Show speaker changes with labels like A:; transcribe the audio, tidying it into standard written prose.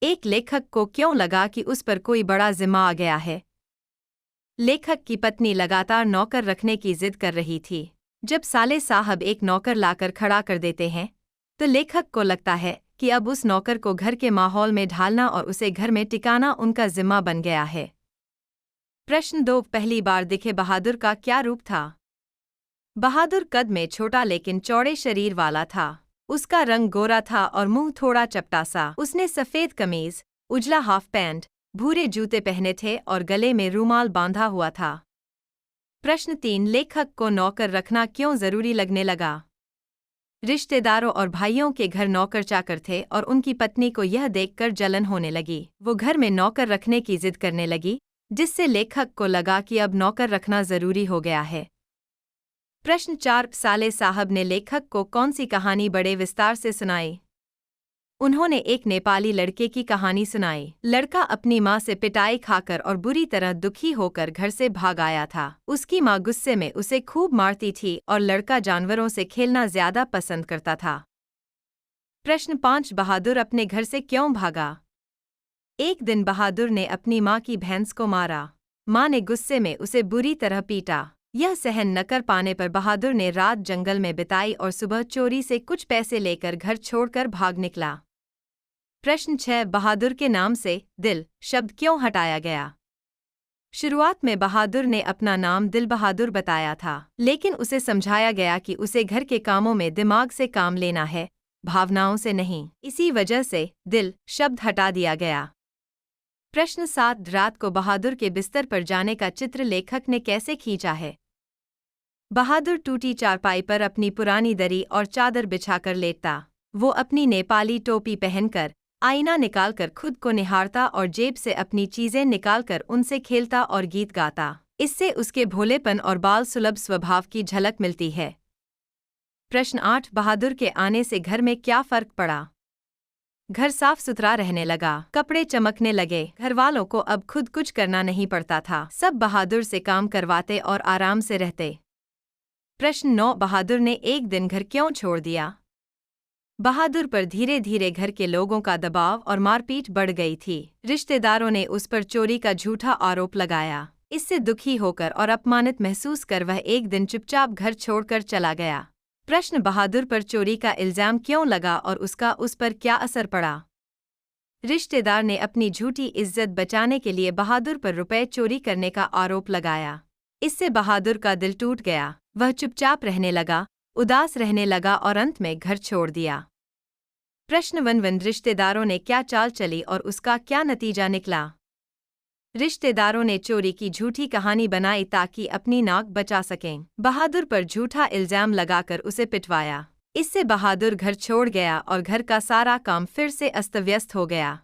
A: एक लेखक को क्यों लगा कि उस पर कोई बड़ा जिम्मा आ गया है। लेखक की पत्नी लगातार नौकर रखने की जिद कर रही थी। जब साले साहब एक नौकर लाकर खड़ा कर देते हैं तो लेखक को लगता है कि अब उस नौकर को घर के माहौल में ढालना और उसे घर में टिकाना उनका जिम्मा बन गया है। प्रश्न 2, पहली बार दिखे बहादुर का क्या रूप था। बहादुर कद में छोटा लेकिन चौड़े शरीर वाला था। उसका रंग गोरा था और मुंह थोड़ा चपटा सा। उसने सफेद कमीज, उजला हाफ पैंट, भूरे जूते पहने थे और गले में रूमाल बांधा हुआ था। प्रश्न 3, लेखक को नौकर रखना क्यों जरूरी लगने लगा। रिश्तेदारों और भाइयों के घर नौकर चाकर थे और उनकी पत्नी को यह देखकर जलन होने लगी। वो घर में नौकर रखने की जिद करने लगी, जिससे लेखक को लगा कि अब नौकर रखना जरूरी हो गया है। प्रश्न 4, साले साहब ने लेखक को कौन सी कहानी बड़े विस्तार से सुनाई। उन्होंने एक नेपाली लड़के की कहानी सुनाई। लड़का अपनी माँ से पिटाई खाकर और बुरी तरह दुखी होकर घर से भाग आया था। उसकी माँ गुस्से में उसे खूब मारती थी और लड़का जानवरों से खेलना ज्यादा पसंद करता था। प्रश्न 5, बहादुर अपने घर से क्यों भागा। एक दिन बहादुर ने अपनी माँ की भैंस को मारा। माँ ने गुस्से में उसे बुरी तरह पीटा। यह सहन न कर पाने पर बहादुर ने रात जंगल में बिताई और सुबह चोरी से कुछ पैसे लेकर घर छोड़कर भाग निकला। प्रश्न 6, बहादुर के नाम से दिल शब्द क्यों हटाया गया। शुरुआत में बहादुर ने अपना नाम दिल बहादुर बताया था, लेकिन उसे समझाया गया कि उसे घर के कामों में दिमाग से काम लेना है, भावनाओं से नहीं। इसी वजह से दिल शब्द हटा दिया गया। प्रश्न 7, रात को बहादुर के बिस्तर पर जाने का चित्र लेखक ने कैसे खींचा है। बहादुर टूटी चारपाई पर अपनी पुरानी दरी और चादर बिछाकर लेटता। वो अपनी नेपाली टोपी पहनकर आईना निकालकर खुद को निहारता और जेब से अपनी चीजें निकालकर उनसे खेलता और गीत गाता। इससे उसके भोलेपन और बाल सुलभ स्वभाव की झलक मिलती है। प्रश्न 8, बहादुर के आने से घर में क्या फर्क पड़ा। घर साफ सुथरा रहने लगा, कपड़े चमकने लगे, घर वालों को अब खुद कुछ करना नहीं पड़ता था। सब बहादुर से काम करवाते और आराम से रहते। प्रश्न 9, बहादुर ने एक दिन घर क्यों छोड़ दिया। बहादुर पर धीरे धीरे घर के लोगों का दबाव और मारपीट बढ़ गई थी। रिश्तेदारों ने उस पर चोरी का झूठा आरोप लगाया। इससे दुखी होकर और अपमानित महसूस कर वह एक दिन चुपचाप घर छोड़कर चला गया। प्रश्न, बहादुर पर चोरी का इल्जाम क्यों लगा और उसका उस पर क्या असर पड़ा। रिश्तेदार ने अपनी झूठी इज्जत बचाने के लिए बहादुर पर रुपए चोरी करने का आरोप लगाया। इससे बहादुर का दिल टूट गया। वह चुपचाप रहने लगा, उदास रहने लगा और अंत में घर छोड़ दिया। प्रश्न 1, रिश्तेदारों ने क्या चाल चली और उसका क्या नतीजा निकला। रिश्तेदारों ने चोरी की झूठी कहानी बनाई ताकि अपनी नाक बचा सकें। बहादुर पर झूठा इल्जाम लगाकर उसे पिटवाया। इससे बहादुर घर छोड़ गया और घर का सारा काम फिर से अस्त व्यस्त हो गया।